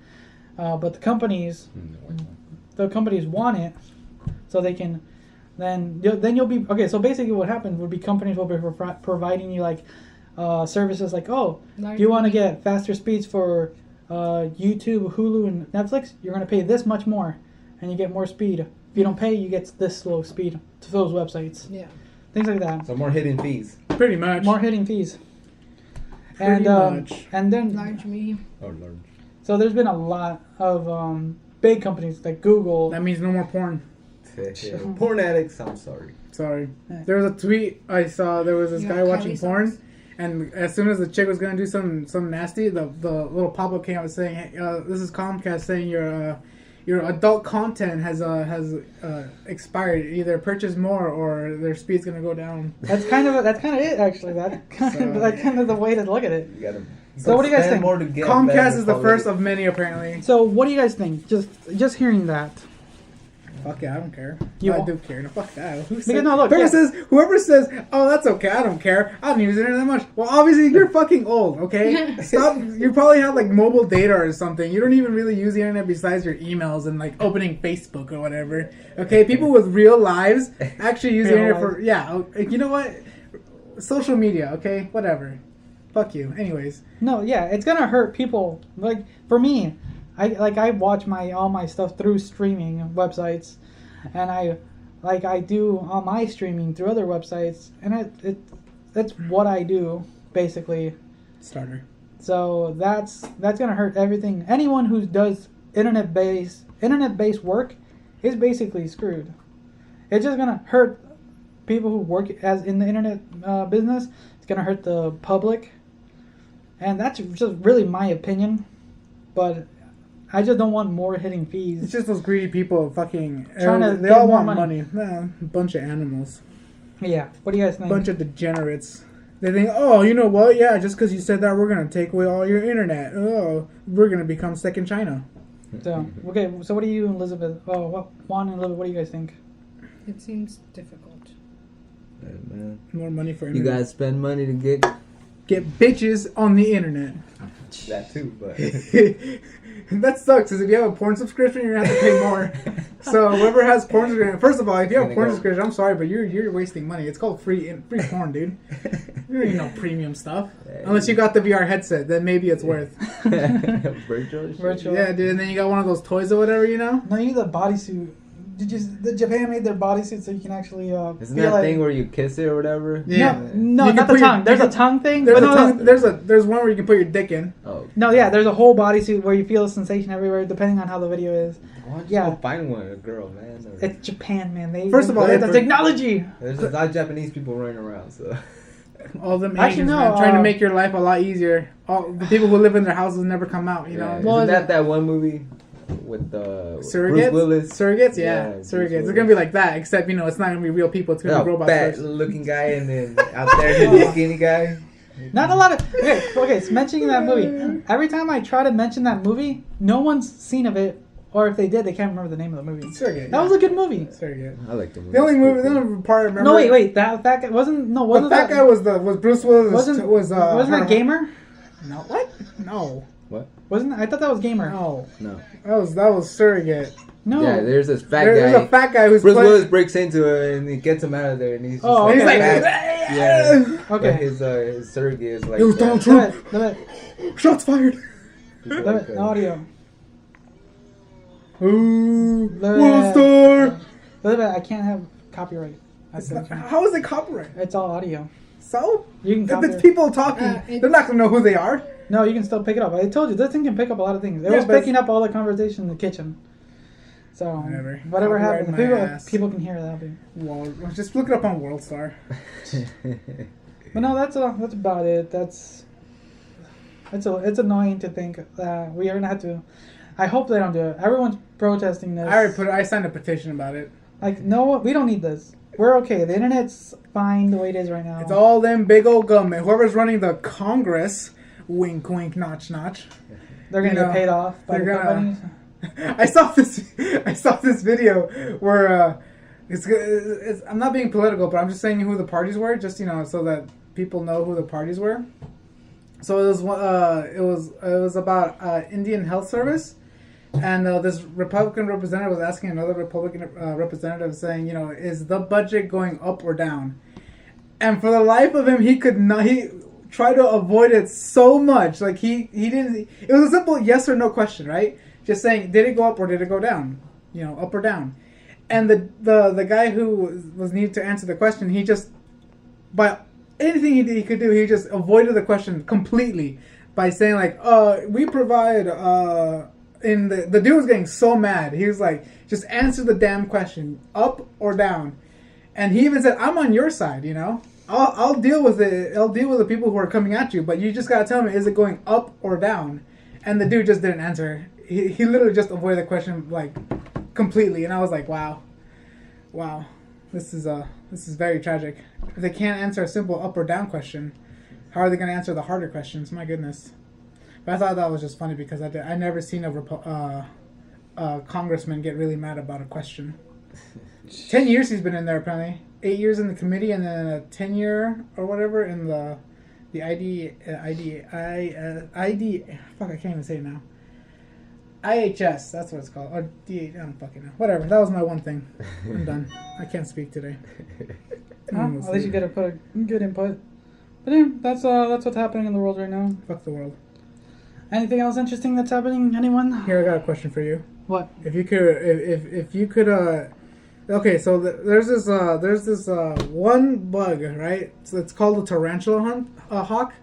But the companies want it, so they can. Then you'll be okay. So basically, what happens would be companies will be providing you like services like, oh, if you want to get faster speeds for YouTube, Hulu, and Netflix, you're going to pay this much more, and you get more speed. If you don't pay, you get this slow speed to those websites. Yeah. Things like that. So more hidden fees. Pretty much. More hitting fees. Pretty much. And then Large medium. Oh, Lord. so there's been a lot of big companies like Google. That means no more porn. Porn addicts, I'm sorry. Sorry. There was a tweet I saw. There was this You guy got watching carry porn, sauce. and as soon as the chick was gonna do some nasty, the little pop-up came out saying, hey, "This is Comcast saying your adult content has expired. Either purchase more or their speed's gonna go down." That's kind of it actually. That's kind of the way to look at it. You gotta. So what do you guys spend think? more to get Comcast better is the quality. first of many apparently. So what do you guys think? Just hearing that. Fuck yeah, I don't care. You I won't- do care. No, fuck that. Whoever says, oh, that's okay, I don't care. I don't use the internet that much. Well, obviously, you're fucking old, okay? Stop. You probably have, like, mobile data or something. You don't even really use the internet besides your emails and, like, opening Facebook or whatever. Okay? People with real lives actually use the Real internet for, yeah. You know what? Social media, okay? Whatever. Fuck you. Anyways. No, yeah, it's gonna hurt people. Like for me, I watch all my stuff through streaming websites, and I do all my streaming through other websites, and that's what I do basically. Starter. So that's gonna hurt everything. Anyone who does internet based work is basically screwed. It's just gonna hurt people who work as in the internet business. It's gonna hurt the public, and that's just really my opinion. But I just don't want more hitting fees. It's just those greedy people fucking... Trying to they get all more want money. money. Nah, bunch of animals. Yeah. What do you guys think? Bunch of degenerates. They think, oh, you know what? Yeah, just because you said that, we're going to take away all your internet. Oh, we're going to become second China. So okay. So what do you, Elizabeth? Oh, Juan and Elizabeth. What do you guys think? It seems difficult. Hey, man. More money for You internet. guys spend money to get Get bitches on the internet. that too, but That sucks, because if you have a porn subscription, you're going to have to pay more. So whoever has porn subscription... First of all, if you have a porn subscription, I'm sorry, but you're wasting money. It's called free porn, dude. You don't need no premium stuff. Unless you got the VR headset, then maybe it's worth. virtual. shit? Virtual. Yeah, dude, and then you got one of those toys or whatever, you know? No, you need the bodysuit. The Japan made their bodysuit so you can actually Isn't feel that like, thing where you kiss it or whatever? Yeah. No, You can not the put your- tongue. There's a tongue thing. There's but a no, tongue, there's one where you can put your dick in. Oh. No, yeah, there's a whole bodysuit where you feel a sensation everywhere, depending on how the video is. Why don't you Yeah. go find one, a girl, man? Or- It's Japan, man. First of all, they have the it's- technology. There's a lot of Japanese people running around, so. All them Actually, Asians, no, man, trying to make your life a lot easier. All the people who live in their houses never come out, you know? Well, Isn't that one movie with the Surrogates? Bruce Willis? Surrogates, yeah. Bruce Surrogates. It's Willis. gonna be like that, except, you know, it's not gonna be real people, it's gonna be A robots fat first. looking guy, and then out there he's a skinny guy. Not a lot of. Okay, so mentioning that movie. Every time I try to mention that movie, no one's seen of it, or if they did, they can't remember the name of the movie. Surrogate. That was a good movie. Surrogate. I like the movie. The only movie, It's the pretty only part I remember. No, wait, that guy wasn't. No, The wasn't fat that guy was Bruce Willis. wasn't that Gamer? No, what? No, Wasn't I thought that was Gamer? no. No. That was Surrogate. No. Yeah, there's this fat There's guy. a fat guy who's Bruce playing. Willis breaks into it and he gets him out of there, and he's just Oh, like, He's like, fat. Yeah. Okay. But his surrogate is like. It was that. Donald Trump. Limit, Shots fired. He's limit, like, limit, audio. Ooh, Limit. World Star. Limit, I can't have copyright. How is it copyright? It's all audio. So? You can If copy. it's people talking, It's- they're not gonna know who they are. No, you can still pick it up. I told you this thing can pick up a lot of things. It Yeah, was but- picking up all the conversation in the kitchen. So Whatever. whatever Copyright happens, my ass. people can hear that. Well, just look it up on World Star. But no, that's about it. It's annoying to think that we are gonna have to. I hope they don't do it. Everyone's protesting this. I signed a petition about it. Like, no, we don't need this. We're okay. The internet's fine the way it is right now. It's all them big old government. Whoever's running the Congress, wink, wink, notch, notch. They're gonna get paid off by the they're companies. I saw this video where it's I'm not being political, but I'm just saying who the parties were, just so that people know who the parties were. So it was about Indian Health Service, and this Republican representative was asking another Republican representative, saying, is the budget going up or down? And for the life of him, he could not. He tried to avoid it so much. Like he didn't. It was a simple yes or no question, right? Just saying, did it go up or did it go down? Up or down. And the guy who was needed to answer the question, he just, by anything he could do, he just avoided the question completely by saying like, we provide, and the dude was getting so mad. He was like, just answer the damn question, up or down. And he even said, I'm on your side, I'll deal with it. I'll deal with the people who are coming at you, but you just gotta tell me, is it going up or down? And the dude just didn't answer. He literally just avoided the question like completely, and I was like, wow, this is very tragic. If they can't answer a simple up or down question, how are they going to answer the harder questions? My goodness. But I thought that was just funny because I never seen a congressman get really mad about a question. 10 years he's been in there apparently. 8 years in the committee and then a 10-year or whatever in the fuck, I can't even say it now. IHS, that's what it's called. Or I don't fucking know. Whatever, that was my one thing. I'm done. I can't speak today. At least you gotta put a good input. But yeah, that's what's happening in the world right now. Fuck the world. Anything else interesting that's happening? Anyone? Here, I got a question for you. What? If you could, okay, so there's this one bug, right? So it's called a tarantula hawk.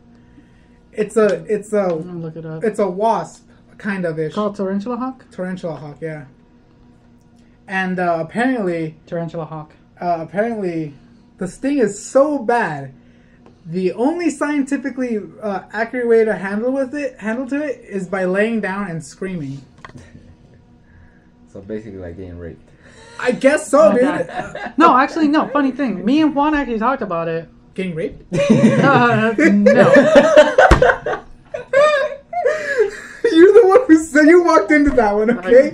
It's a I'm gonna look it up. It's a wasp. Kind of ish. Called tarantula hawk? Tarantula hawk, yeah. And apparently... Tarantula hawk. Apparently, the sting is so bad, the only scientifically accurate way to handle it is by laying down and screaming. So basically like getting raped. I guess so, dude. No, actually, no. Funny thing. Me and Juan actually talked about it. Getting raped? No. You're the one who said you walked into that one, okay?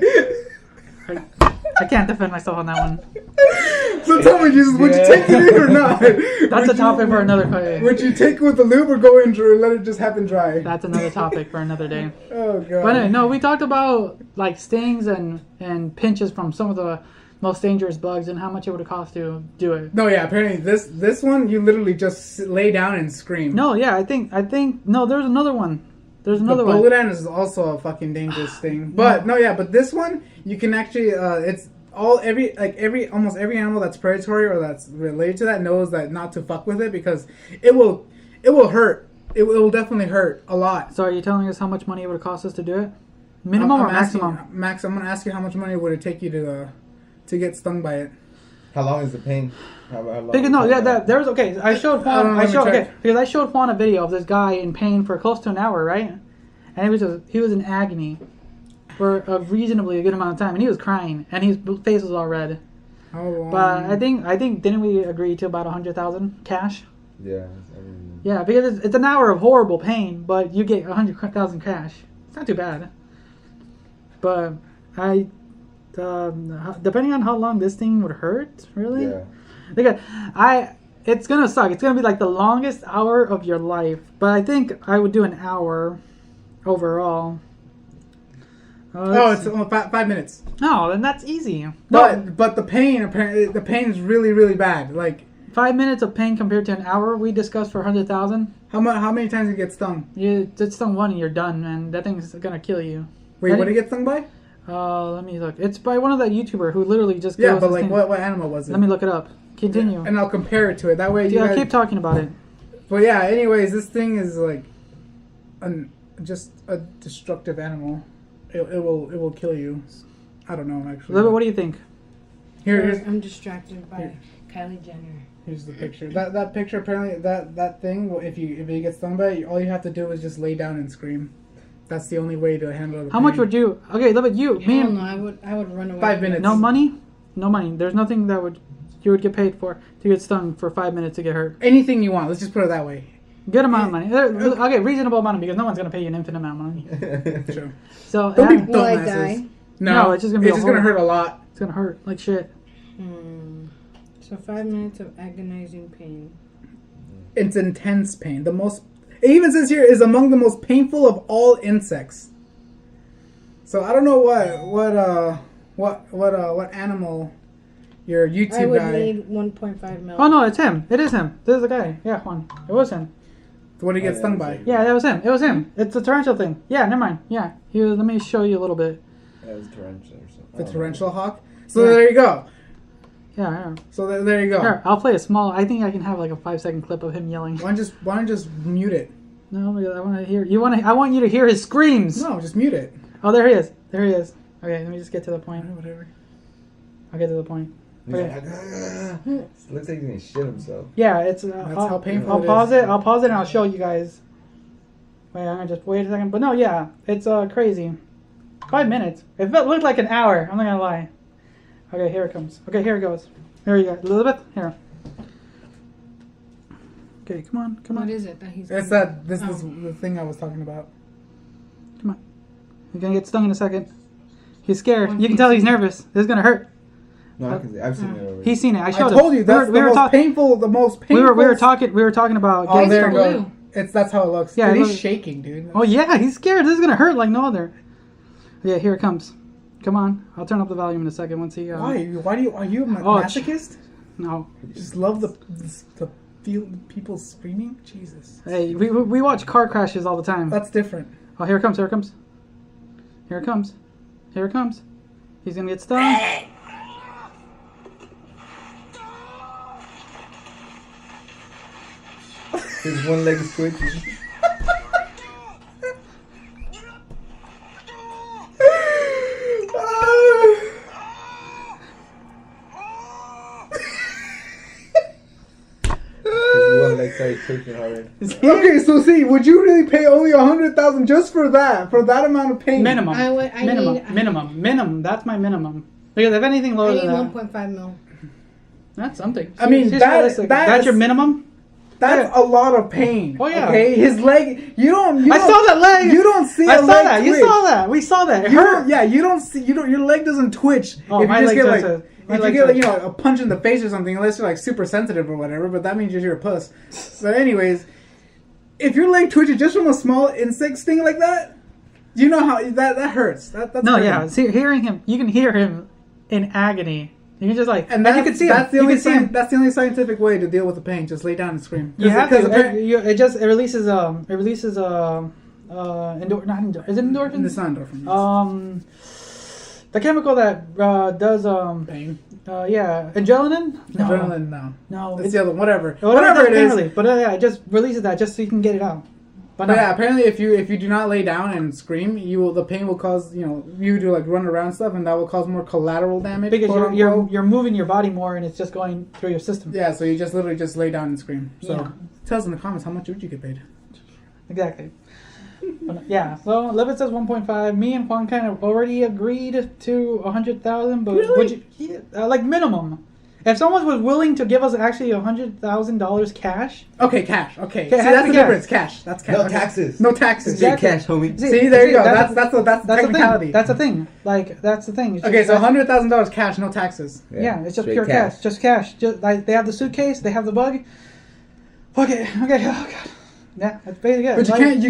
I can't defend myself on that one. So tell me, Jesus, would you take it in or not? That's a topic for another day. Would you take it with the lube or go in or let it just happen dry? That's another topic for another day. Oh, God. But anyway, no, we talked about like stings and pinches from some of the most dangerous bugs and how much it would cost to do it. No, yeah, apparently this one, you literally just lay down and scream. No, yeah, I think no, there's another one. There's another the one. bullet ant is also a fucking dangerous thing. But but this one you can actually it's almost every animal that's predatory or that's related to that knows that not to fuck with it because it will hurt. It will definitely hurt a lot. So are you telling us how much money it would cost us to do it? Minimum or maximum? Max, I'm gonna ask you how much money would it take you to get stung by it. How long is the pain? How long there's okay. I showed Juan. Because I showed Juan a video of this guy in pain for close to an hour, right? And he was in agony for a reasonably good amount of time, and he was crying, and his face was all red. Oh. But I think didn't we agree to about 100,000 cash? Yeah. Yeah, because it's an hour of horrible pain, but you get 100,000 cash. It's not too bad. But depending on how long this thing would hurt, really. Yeah. It's gonna suck. It's gonna be like the longest hour of your life. But I think I would do an hour overall. It's 5 minutes. No, then that's easy. But the pain is really, really bad. Like 5 minutes of pain compared to an hour we discussed for 100,000. how many times you get stung? You just stung one and you're done, man. That thing's gonna kill you. Wait, what did you get stung by? Let me look. It's by one of that YouTuber who literally just Yeah, goes but like what animal was it? Let me look it up. Continue. And I'll compare it to it. That way you guys... keep talking about it. But yeah, anyways, this thing is like just a destructive animal. It will kill you. I don't know actually. Libby, what do you think? Here's I'm distracted by Kylie Jenner. Here's the picture. That picture apparently that thing. If you get stung by it, all you have to do is just lay down and scream. That's the only way to handle the How pain. much would you? Okay, look at you. Me Hell and no, I would run away. 5 minutes. no money. No money. There's nothing that you would get paid for to get stung for 5 minutes to get hurt. Anything you want. Let's just put it that way. Good amount of money. Okay, reasonable amount because no one's gonna pay you an infinite amount of money. True. So Don't be Will I dumbasses. die? No, it's just gonna be It's just gonna hurt a lot. It's gonna hurt like shit. So 5 minutes of agonizing pain. It's intense pain. The most. It even says here is among the most painful of all insects. So I don't know what animal your YouTube I would guy. need 1.5 mil. Oh no, it's him. It is him. This is the guy. Yeah, Juan. It was him. What did he get stung by? Yeah, that was him. It was him. It's the tarantula thing. Yeah, never mind. Yeah, let me show you a little bit. That was tarantula or something. The torrential hawk. So there you go. Yeah. So there you go. Here, I'll play a small. I think I can have like a 5-second clip of him yelling. Why don't you just mute it? No, I want to hear. I want you to hear his screams. No, just mute it. Oh, there he is. There he is. Okay, let me just get to the point. Whatever. I'll get to the point. He's Okay. like, looks like he's gonna shit himself. Yeah, it's. how painful I'll it is. pause it. I'll pause it and I'll show you guys. Wait, I'm gonna just wait a second. But no, yeah, it's crazy. 5 minutes. It looked like an hour. I'm not gonna lie. Okay, here it comes. Okay, here it goes. Here you go, Elizabeth. Here. Okay, come on. What is it that he's? It's that this is the thing I was talking about. Come on. You're gonna get stung in a second. He's scared. You can tell he's nervous. This is gonna hurt. No, I can see. I've seen it already. He's seen it. I I showed told him. you that's we were the most talking. painful. The most painful. We were talking about. Oh, getting there you stung. go. That's how it looks. Yeah, Dude, it he's looks- shaking, dude. Oh yeah, he's scared. This is gonna hurt like no other. Yeah, here it comes. Come on. I'll turn up the volume in a second once he. Why? Are you a Oh, masochist? No. You just love the feel people screaming. Jesus. Hey, we watch car crashes all the time. That's different. Oh, here it comes. Here it comes. Here it comes. Here it comes. He's gonna get stung. His one leg is twitching. His one leg started twitching already. Okay, so see, would you really pay only 100,000 just for that amount of pain? Minimum. I Minimum. That's my minimum. Because if anything lower I need than that, 1.5 mil. that's something. I mean, She's that- realistic. that That's is- your minimum. That's a lot of pain. Oh, yeah. Okay, his leg. I saw that leg. You don't see. I a saw leg that. You twitch. saw that. We saw that. It You hurt. don't, yeah, you don't see. You don't. Your leg doesn't twitch. Oh, if my you just leg get does like, it. My if you leg get like, does. a punch in the face or something, unless you're like super sensitive or whatever. But that means you're a puss. But anyways, if your leg twitches just from a small insect sting like that, you know how that hurts. That's No, hurting. yeah. See, hearing him, you can hear him in agony. You can just like, And you can see him. that's the You only can see him. that's the only scientific way to deal with the pain. Just lay down and scream. You have Because to. It releases not endorphins. Is it endorphins? It's not endorphin. The chemical that does Pain. yeah, adrenaline. No, Adrenaline. No. no, It's the other one. Whatever it it is. relief, but yeah, it just releases that just so you can get it out. But But no. yeah, apparently if you do not lay down and scream, the pain will cause you to like run around stuff, and that will cause more collateral damage. because quote you're unquote. you're moving your body more and it's just going through your system. Yeah, so you just literally just lay down and scream. So Yeah. tell us in the comments how much would you get paid? Exactly. But, yeah, so Levitt says 1.5. Me and Juan kind of already agreed to 100,000, but Really? would you like minimum? If someone was willing to give us actually $100,000 cash, Okay, cash. Okay, Okay, see has that's to the guess. difference. Cash. That's cash. No Okay. taxes. No taxes. Exactly. Cash, homie. See, there you go. That's the that's the technicality. thing. That's the thing. Like that's the thing. It's Okay, just- so $100,000 cash, no taxes. yeah, it's just straight pure cash. Just cash. Just like they have the suitcase, they have the bug. Okay. Oh god. Yeah, that's basically it. But Like,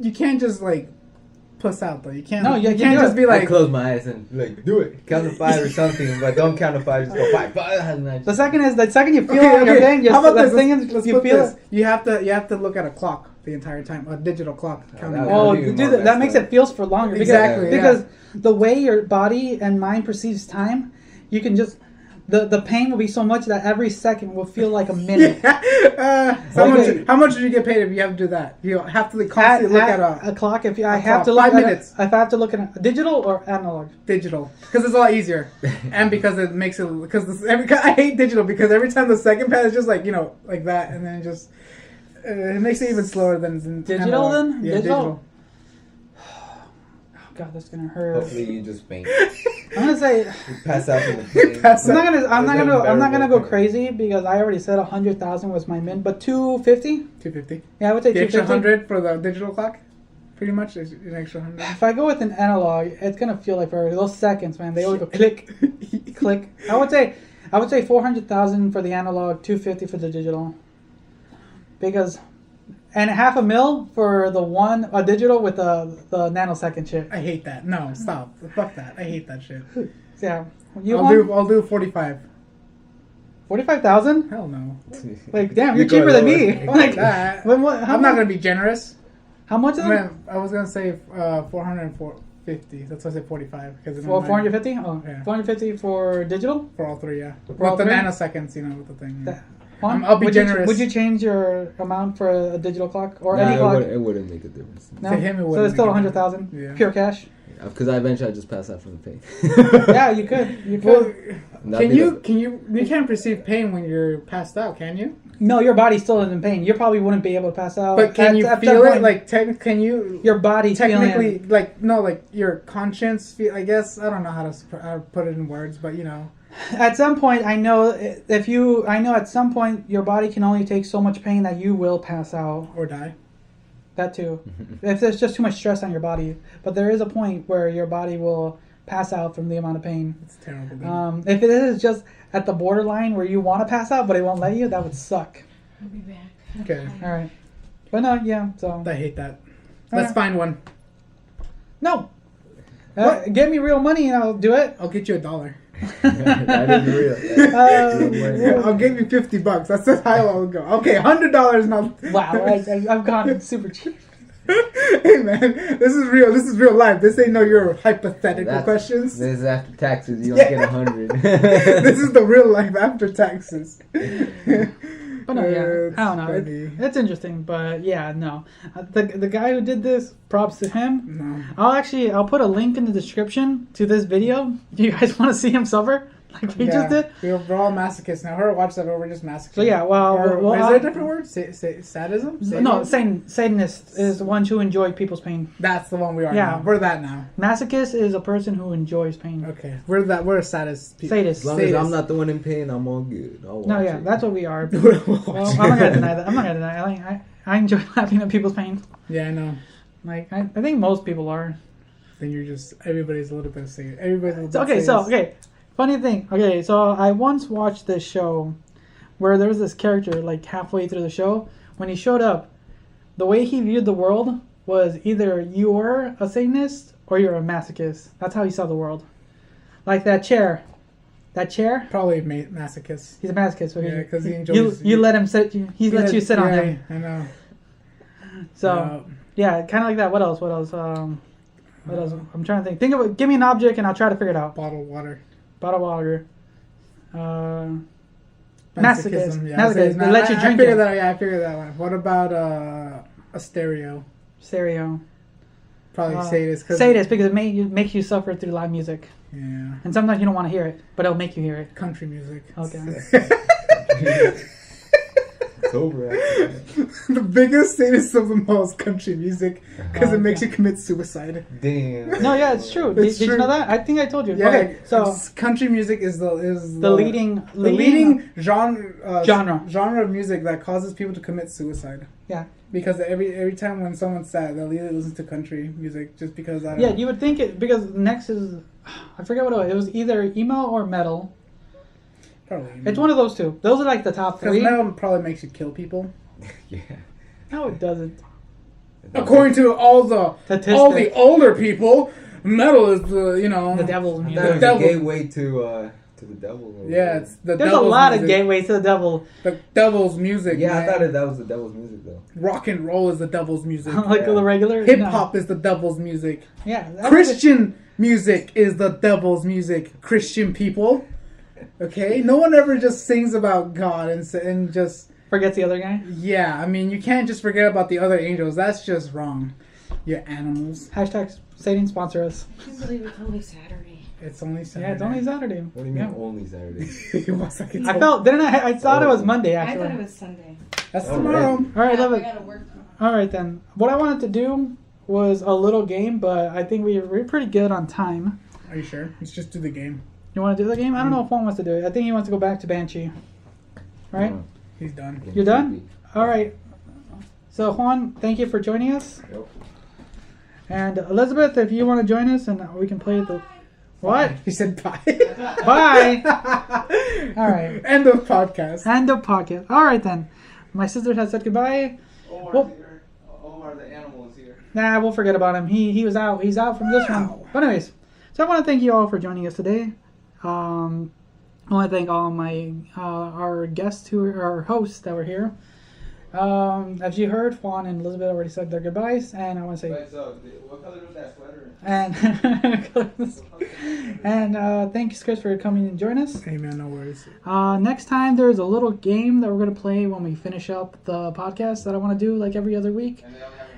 you can't just like puss out though. You can't. No, you you can't can't do just it. be I like. close my eyes and like do it. Count to 5 or something, but don't count to 5. Just go 5. The second you feel Okay, it, you're saying, How about this? thing Let's you put feel this. it. You have to look at a clock the entire time, a digital clock. Counting that down. Oh, That'd be dude, more that makes messed it feels for longer. Because, Exactly, yeah. Because the way your body and mind perceives time, you can just the pain will be so much that every second will feel like a minute. How much did you get paid if you have to do that? You have to constantly look at a clock. If I a have clock. to look 5 at minutes. if I have to look at digital or analog. digital because it's a lot easier, and because it makes it I hate digital because every time the second pass is just like like that, and then it just it makes it even slower than Digital analog. then? Yeah, Digital? Oh God, that's gonna hurt. Hopefully you just faint. I'm gonna say You pass out from the pain. I'm not gonna go crazy because I already said 100,000 was my min, but 250. 250. Yeah, I would say The extra 250. 100 for the digital clock, pretty much is an extra 100. If I go with an analog, it's gonna feel like for those seconds, man. They always go click, click. I would say 400,000 for the analog, 250 for the digital, because. And $500,000 for a digital with the nanosecond shit. I hate that. No, stop. Fuck that. I hate that shit. Yeah, I'll do 45. 45,000. Hell no. Like, damn, you're You go cheaper than lower. me. Fuck Like, that. how I'm not much? gonna be generous. How much is it? I was gonna say 450. That's why I said 45 because 450. Oh, Yeah. 450 for digital. for all three. Yeah, For all with the three? nanoseconds, with the thing. Yeah. That- I'll be would generous. Would you change your amount for a digital clock or Nah, any clock? it wouldn't make a difference. No? To him, it so wouldn't it's still make a 100,000 Yeah. pure cash. Because I eventually just pass out from the pain. Yeah, you could. You Well, could. Nothing you can't perceive pain when you're passed out, can you? No, your body still is in pain. You probably wouldn't be able to pass out. But can you At feel that it? point, Like, can you your body technically feeling. like your conscience feel? I guess I don't know how to put it in words, but At some point, I know at some point your body can only take so much pain that you will pass out. or die. That too. If there's just too much stress on your body, but there is a point where your body will pass out from the amount of pain. It's terrible. Then. If it is just at the borderline where you want to pass out but it won't let you, that would suck. I'll be back. Okay, All right, but no, yeah. So I hate that. Oh, Let's yeah. find one. no. What? Give me real money and I'll do it. I'll get you $1. That is real. I'll give you $50. That's just how I'll go. Okay, $100 now. Wow, I've gone super cheap. Hey man, this is real. This is real life. This ain't your hypothetical questions. This is after taxes. You Yeah. don't get 100. This is the real life after taxes. But no, yeah, I don't know. Funny. It's interesting, but yeah, no. The guy who did this, props to him. No. I'll put a link in the description to this video. Do you guys want to see him suffer like we just did? We're all masochists now. Whoever watched that, we're just masochists. So yeah, well, Or, is there a different word? Sadism? No, Satanist is the one who enjoys people's pain. That's the one we are. Yeah. Now. We're that now. Masochist is a person who enjoys pain. Okay, we're that. We're a sadist. Sadist. As long as I'm not the one in pain, I'm all good. I'll No, watch yeah, it. that's what we are. We'll Well, I'm not gonna deny that. I'm not gonna deny it. I enjoy laughing at people's pain. Yeah, I know. Like I think most people are. Then you're just everybody's a little bit sadist. Everybody's a little So, bit okay, sadist. okay. Funny thing. Okay, so I once watched this show where there was this character like halfway through the show. When he showed up, the way he viewed the world was either you're a Satanist or you're a masochist. That's how he saw the world. Like that chair. That chair? Probably masochist. He's a masochist. Yeah, 'cause he enjoys- You let him sit. He lets you sit on Yeah, him. I know. So yeah, kind of like that. What else? What else? What else? I'm trying to think. Think of it. Give me an object and I'll try to figure it out. Bottled water. Bottle water. Masochism. Masochist. Yeah, Masochist. They let you I drink figured it. that. Yeah, I figured that one. What about a stereo? Stereo. Probably sadist. Sadist because it makes you suffer through loud music, Yeah. and sometimes you don't want to hear it, but it'll make you hear it. Country music. Okay. It's over. After that. The biggest sadist of them all is country music because Oh, it makes okay. you commit suicide. Damn. No, yeah, it's true. It's Did you true. know that? I think I told you. Yeah. Okay, so country music is the leading genre of music that causes people to commit suicide. Yeah. Because every time when someone's sad, they'll either listen to country music just because I don't yeah, know. you would think it because next is I forget what it was. It was either emo or metal. Probably. It's one of those two. Those are like the top Because three. metal probably makes you kill people. Yeah. No, it doesn't. According to all the Statistics. older people, metal is The devil's That music. was a devil. gateway to the devil. Yeah, it's the There's devil's a lot of music. gateways to the devil. The devil's music. Yeah, man. I thought that was the devil's music though. Rock and roll is the devil's music. Like Yeah. the regular Hip no. hop is the devil's music. Yeah, that's Christian music is the devil's music. Christian people. Okay, no one ever just sings about God and just Forgets the other guy. yeah. I mean, you can't just forget about the other angels. That's just wrong. You're animals. Hashtag Satan sponsor us. I can't believe it's only Saturday. It's only Saturday. Yeah, it's only Saturday. What do you mean Yeah. only Saturday? It was like it's I felt, didn't I? I thought it was Monday I actually. thought it was Sunday. That's Oh, tomorrow. really? All right, love I it. gotta work. All right then. What I wanted to do was a little game, but I think we're pretty good on time. Are you sure? Let's just do the game. You want to do the game? I don't know if Juan wants to do it. I think he wants to go back to Banshee. Right? Oh, He's done. You're done? All right. So Juan, thank you for joining us. Yep. And Elizabeth, if you want to join us, and we can play the what? He said bye. Bye. All right. End of podcast. End of podcast. All right then. My sister has said goodbye. Well- Omar the animal is here. Nah, we'll forget about him. He was out. He's out from this one. But anyways, so I want to thank you all for joining us today. I want to thank all my our guests who are our hosts that were here. As you heard, Juan and Elizabeth already said their goodbyes, and I want to say Wait, so what color was that sweater? and thanks Chris for coming and join us. Hey man, no worries. Next time there's a little game that we're gonna play when we finish up the podcast that I want to do like every other week,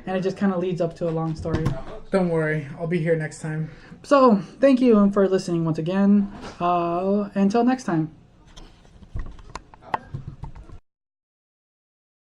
and it just kind of leads up to a long story. Don't worry, I'll be here next time. So thank you for listening once again. Until next time.